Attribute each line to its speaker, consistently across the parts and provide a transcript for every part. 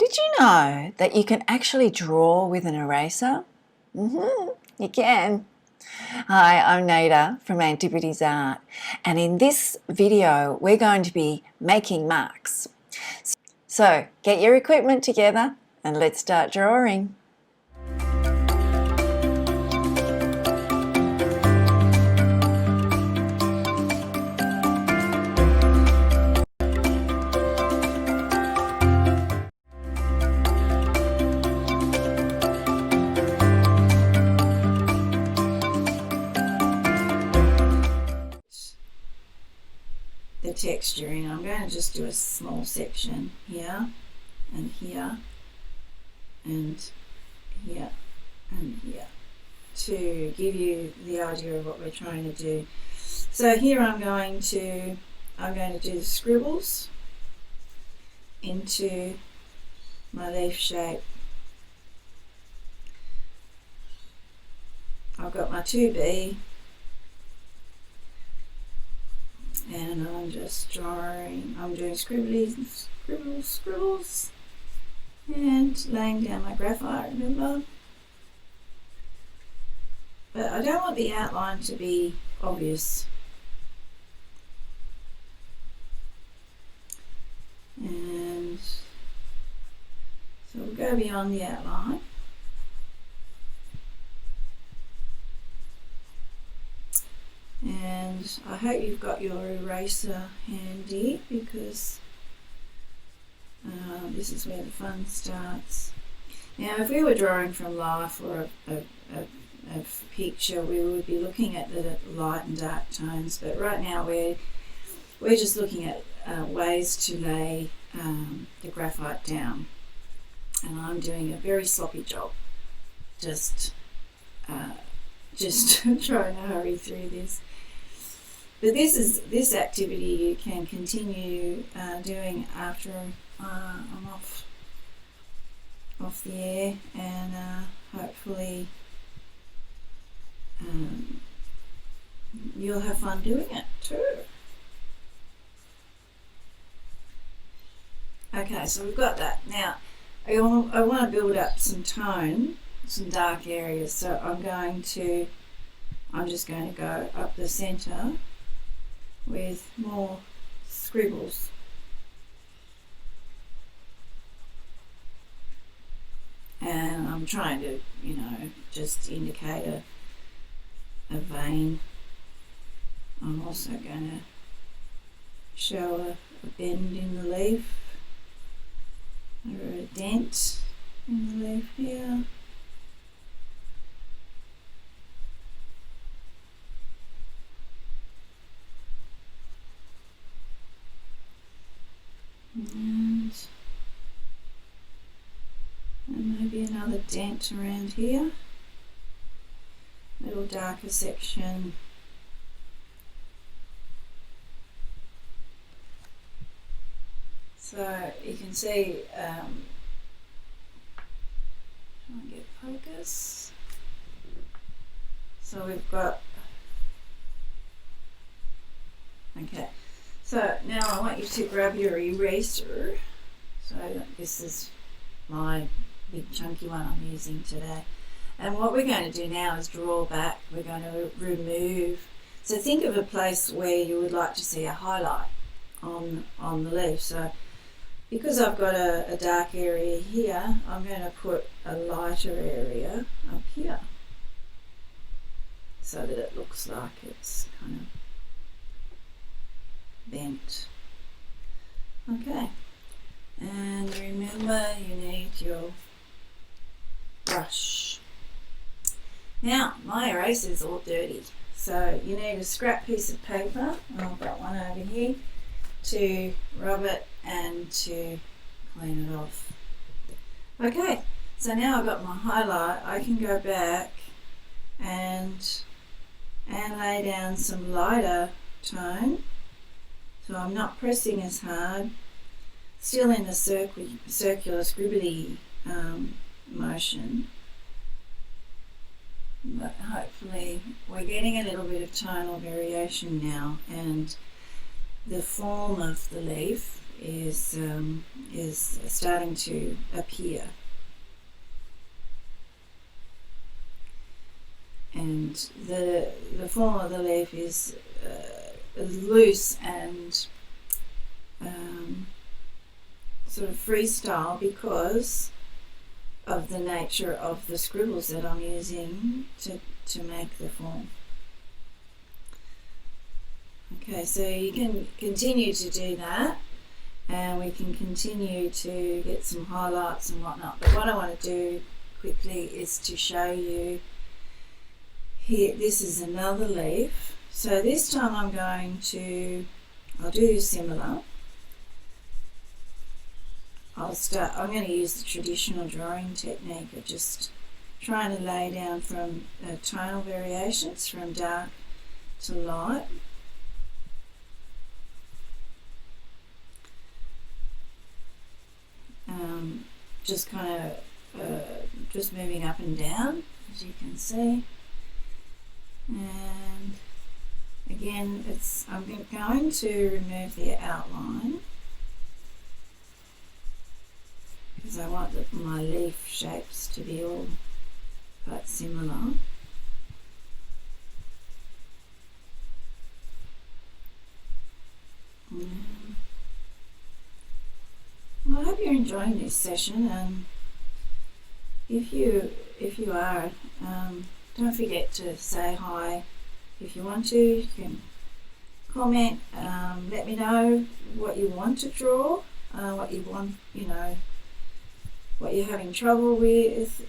Speaker 1: Did you know that you can actually draw with an eraser? You can. Hi, I'm Naida from Antipodes-Art, and in this video we're going to be making marks. So get your equipment together and let's start drawing. The texturing, I'm going to just do a small section here and here and here and here to give you the idea of what we're trying to do. So here I'm going to do the scribbles into my leaf shape. I've got my 2B and I'm just drawing, I'm doing scribbles and laying down my graphite, remember? But I don't want the outline to be obvious. And so we'll go beyond the outline. And I hope you've got your eraser handy, because this is where the fun starts. Now if we were drawing from life or a picture, we would be looking at the light and dark tones, but right now we're just looking at ways to lay the graphite down, and I'm doing a very sloppy job, just trying to hurry through this. But this activity you can continue doing after I'm off the air, and hopefully you'll have fun doing it too. Okay, so we've got that. Now I want to build up some tone, some dark areas, so I'm just going to go up the center with more scribbles. And I'm trying to, just indicate a vein. I'm also going to show a bend in the leaf, or a dent in the leaf here. And maybe another dent around here, a little darker section. So you can see, try and get focus. So we've got, okay. So now I want you to grab your eraser. So this is my big chunky one I'm using today. And what we're going to do now is draw back. We're going to remove. So think of a place where you would like to see a highlight on the leaf. So because I've got a dark area here, I'm going to put a lighter area up here, so that it looks like it's kind of bent. Okay, and remember you need your brush. Now my eraser is all dirty, so you need a scrap piece of paper. I've got one over here to rub it and to clean it off. Okay, so now I've got my highlight. I can go back and lay down some lighter tone, so I'm not pressing as hard, still in the circular scribbly motion, but hopefully we're getting a little bit of tonal variation now, and the form of the leaf is is starting to appear. And the form of the leaf is loose and sort of freestyle because of the nature of the scribbles that I'm using to make the form. Okay, so you can continue to do that, and we can continue to get some highlights and whatnot. But what I want to do quickly is to show you here. This is another leaf. So this time I'll do similar. I'm going to use the traditional drawing technique of just trying to lay down from tonal variations from dark to light. Just kind of just moving up and down, as you can see. And again, I'm going to remove the outline because I want my leaf shapes to be all quite similar. Well, I hope you're enjoying this session, and if you are, don't forget to say hi. If you want to, you can comment. Let me know what you want to draw, what you want, what you're having trouble with.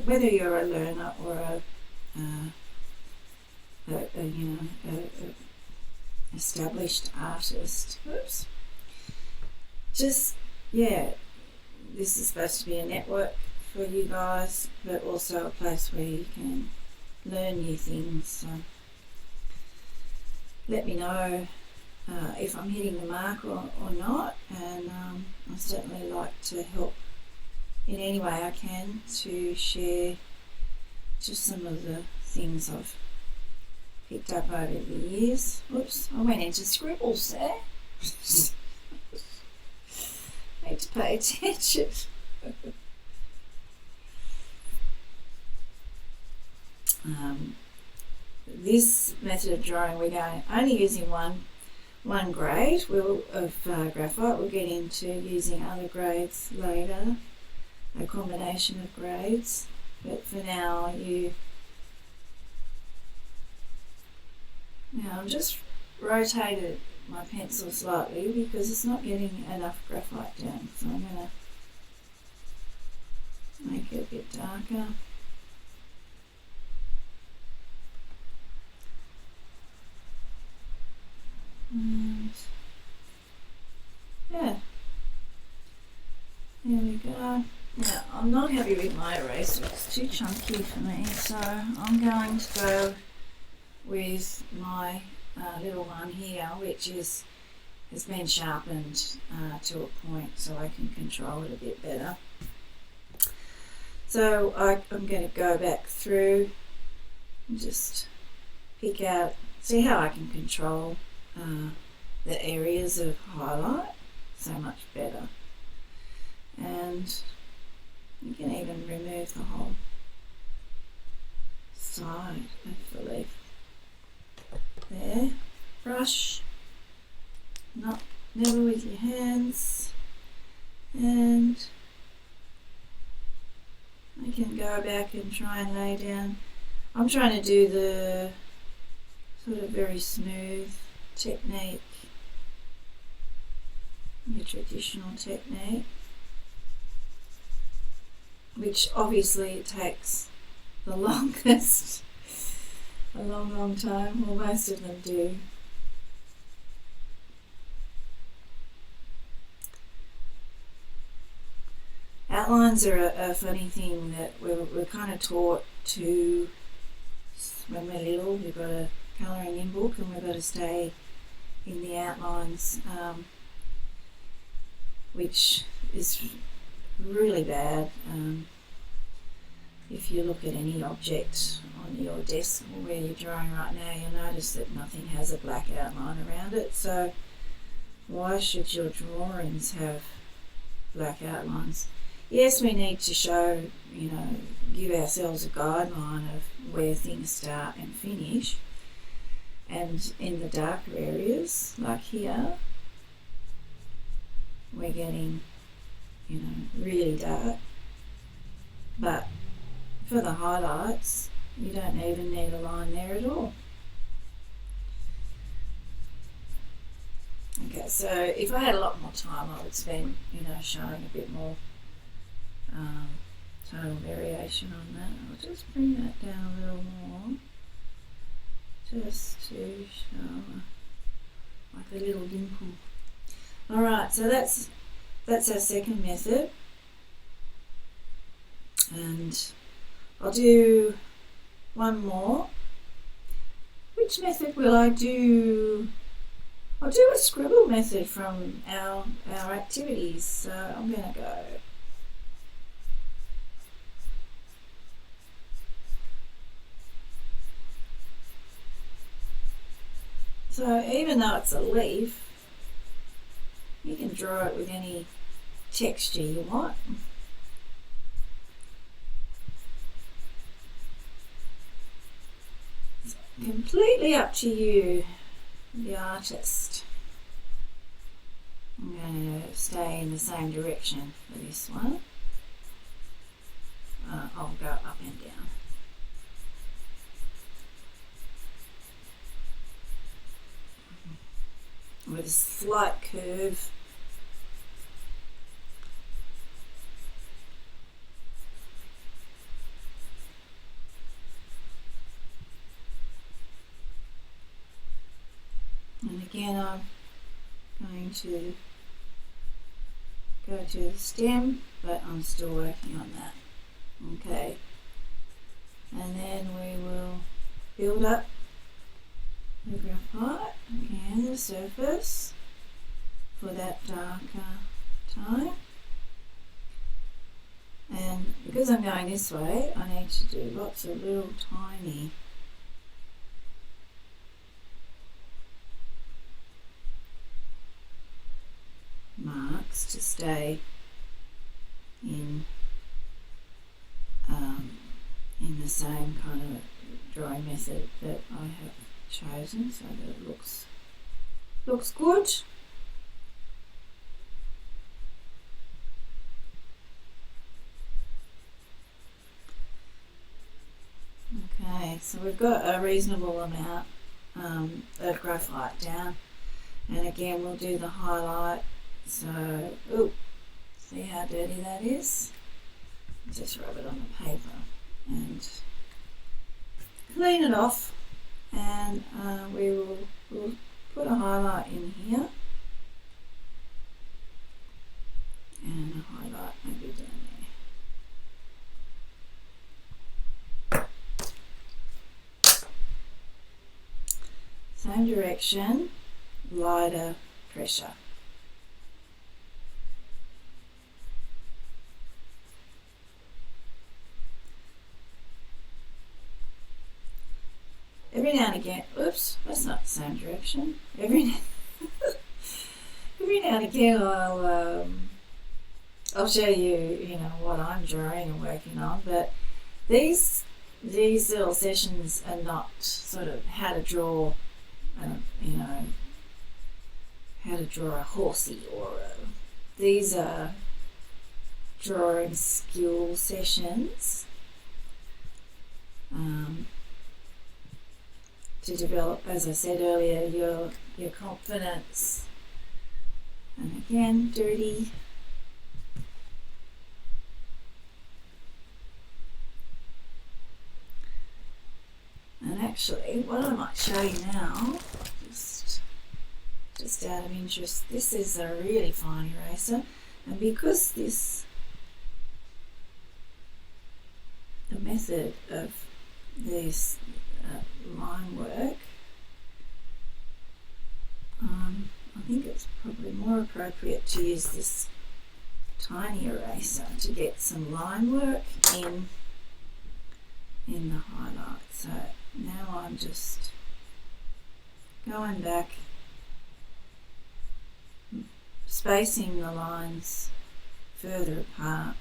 Speaker 1: Whether you're a learner or a established artist. Oops. This is supposed to be a network for you guys, but also a place where you can learn new things. So let me know if I'm hitting the mark or not, and I certainly like to help in any way I can to share just some of the things I've picked up over the years. Oops, I went into scribbles there. Need to pay attention. This method of drawing, we're only using one grade of graphite. We'll get into using other grades later, a combination of grades. But for now, I'm just rotated my pencil slightly because it's not getting enough graphite down, so I'm going to make it a bit darker. And yeah, there we go. Now, I'm not happy with my eraser, it's too chunky for me, so I'm going to go with my little one here, which has been sharpened to a point so I can control it a bit better. So I'm going to go back through and just pick out, see how I can control the areas of highlight so much better. And you can even remove the whole side of the leaf. There, brush, never with your hands, and I can go back and try and lay down. I'm trying to do the sort of very smooth technique, the traditional technique, which obviously takes the longest. A long time, well, most of them do. Outlines are a funny thing that we're kind of taught to, when we're little, we've got a colouring in book and we've got to stay in the outlines, which is really bad. If you look at any object on your desk or where you're drawing right now, you'll notice that nothing has a black outline around it. So why should your drawings have black outlines. Yes, we need to show, you know, give ourselves a guideline of where things start and finish. And in the darker areas, like here, we're getting, you know, really dark. But for the highlights, you don't even need a line there at all. Okay, so if I had a lot more time, I would spend, you know, showing a bit more tonal variation on that. I'll just bring that down a little more, just to show like a little dimple. Alright, so that's our second method, and I'll do one more. Which method will I do? I'll do a scribble method from our activities, so I'm going to go so even though it's a leaf, you can draw it with any texture you want. It's completely up to you, the artist. I'm going to stay in the same direction for this one. I'll go up and down. With a slight curve. And again, I'm going to go to the stem, but I'm still working on that. Okay. And then we will build up the graphite, again the surface for that darker tone. And because I'm going this way, I need to do lots of little tiny marks to stay in the same kind of drawing method that I have chosen, so that it looks good. Okay, so we've got a reasonable amount of graphite down, and again we'll do the highlight. So, see how dirty that is? Just rub it on the paper and clean it off, and we'll put a highlight in here and a highlight maybe down there. Same direction, lighter pressure. Every now and again, oops, that's not the same direction. Every now and again, I'll show you, you know, what I'm drawing and working on. But these little sessions are not sort of how to draw, you know, how to draw a horsey these are drawing skill sessions. To develop, as I said earlier, your confidence. And again, dirty. And actually, what I might show you now, just out of interest, this is a really fine eraser, and because the method of this line work, I think it's probably more appropriate to use this tiny eraser to get some line work in the highlight. So now I'm just going back, spacing the lines further apart.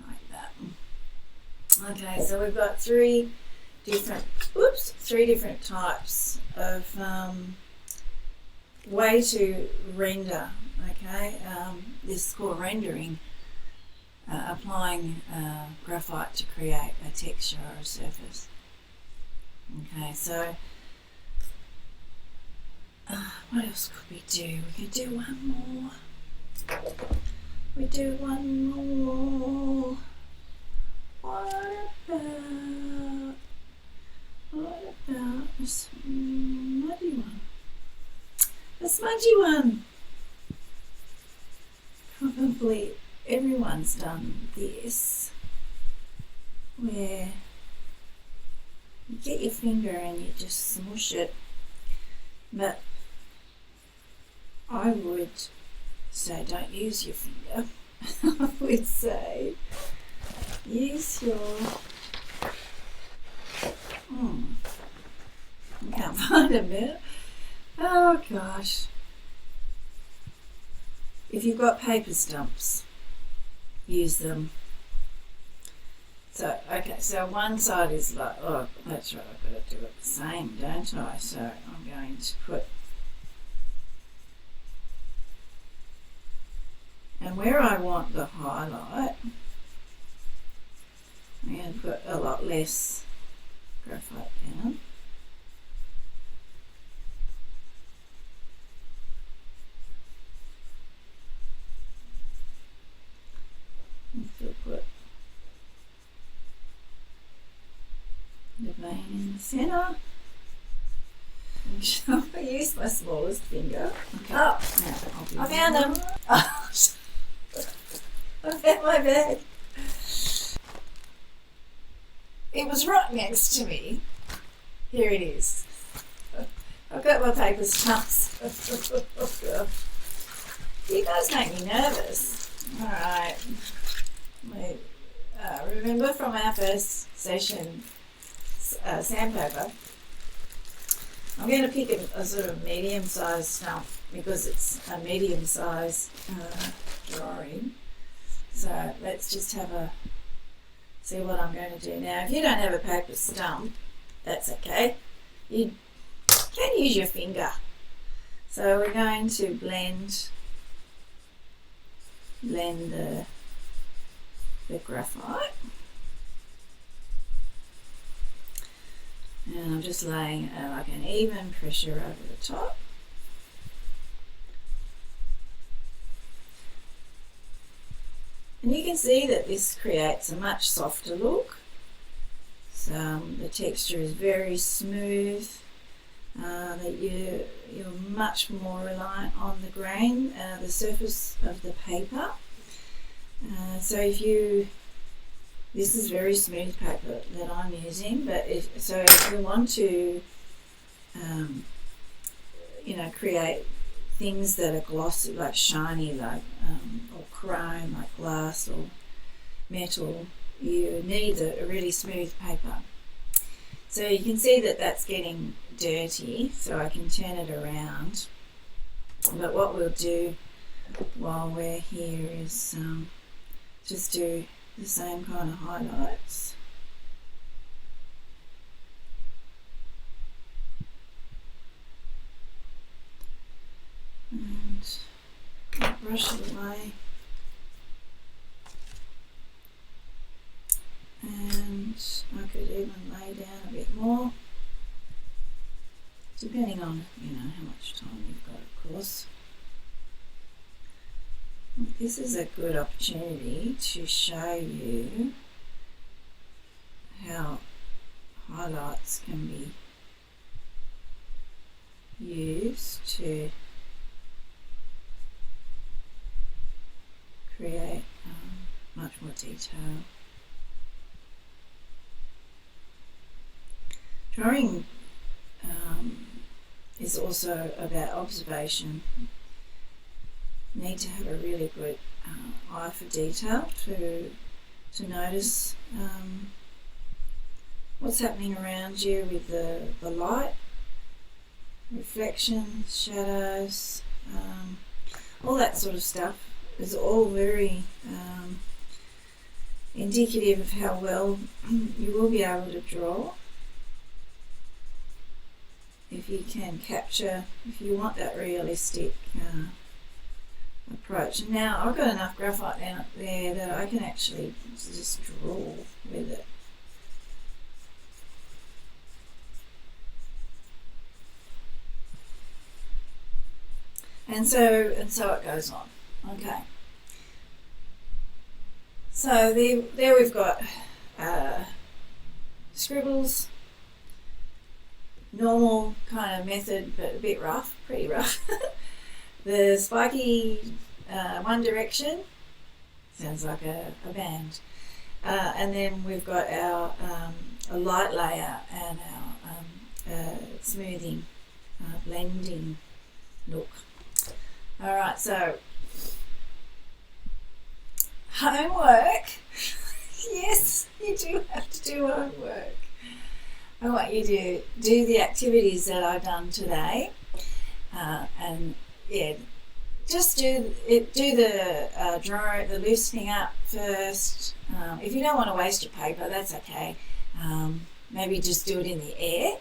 Speaker 1: Like that. Okay, so we've got three different types of way to render. Okay, this is called rendering, applying graphite to create a texture or a surface. Okay, so what else could we do? We could do one more. We do one more. What about a smudgy one? A smudgy one. Probably everyone's done this, where you get your finger and you just smush it, but I would say don't use your finger. I would say use your I can't find a bit. Oh gosh. If you've got paper stumps, use them. So, okay, so one side is like, oh, that's right, I've got to do it the same, don't I? So I'm going to put, and where I want the highlight, I'm going to put a lot less graphite down. And still put the vein in the centre. I use my smallest finger. Okay. Oh, now I found them. Oh, I found my bag. It was right next to me. Here it is. I've got my paper stumps. You guys make me nervous. Alright. Remember from our first session, sandpaper, I'm going to pick a sort of medium-sized stump because it's a medium-sized drawing. So let's just see what I'm going to do now. If you don't have a paper stump, that's okay. You can use your finger. So we're going to blend the graphite. And I'm just laying like an even pressure over the top. And you can see that this creates a much softer look. So the texture is very smooth, that you're much more reliant on the grain, the surface of the paper. So this is very smooth paper that I'm using, but if you want to, create things that are glossy, like shiny, like or chrome, like glass or metal, you need a really smooth paper. So you can see that that's getting dirty, so I can turn it around. But what we'll do while we're here is just do the same kind of highlights. And brush it away. And I could even lay down a bit more, depending on how much time you've got, of course. This is a good opportunity to show you how highlights can be used to create much more detail. Drawing is also about observation. You need to have a really good eye for detail to notice what's happening around you with the light, reflections, shadows, all that sort of stuff is all very indicative of how well you will be able to draw. If you can capture, if you want that realistic approach. And now I've got enough graphite down there that I can actually just draw with it. And so it goes on. Okay. So there we've got scribbles, normal kind of method, but a bit rough, pretty rough. The spiky One Direction, sounds like a band. And then we've got our a light layer and our smoothing, blending look. All right, so homework. Yes, you do have to do homework. I want you to do the activities that I've done today, and yeah, just do the drawing, the loosening up first. If you don't want to waste your paper, that's okay. Maybe just do it in the air,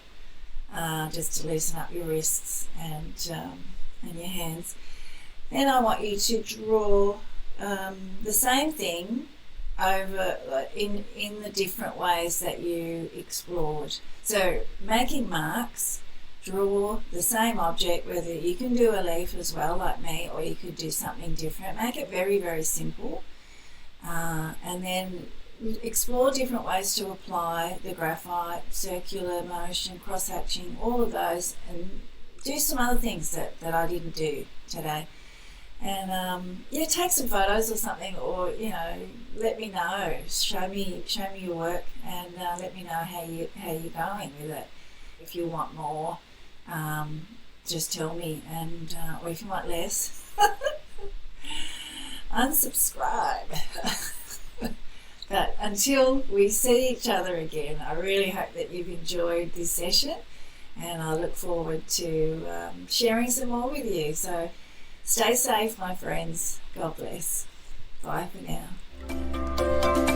Speaker 1: just to loosen up your wrists and your hands. Then I want you to draw the same thing over in the different ways that you explored. So making marks, draw the same object, whether you can do a leaf as well like me, or you could do something different. Make it very, very simple, and then explore different ways to apply the graphite, circular motion, cross-hatching, all of those, and do some other things that I didn't do today. And yeah, take some photos or something, or let me know. Show me your work, and let me know how you're going with it. If you want more, just tell me, and or if you want less, unsubscribe. But until we see each other again, I really hope that you've enjoyed this session, and I look forward to sharing some more with you. So stay safe, my friends. God bless. Bye for now.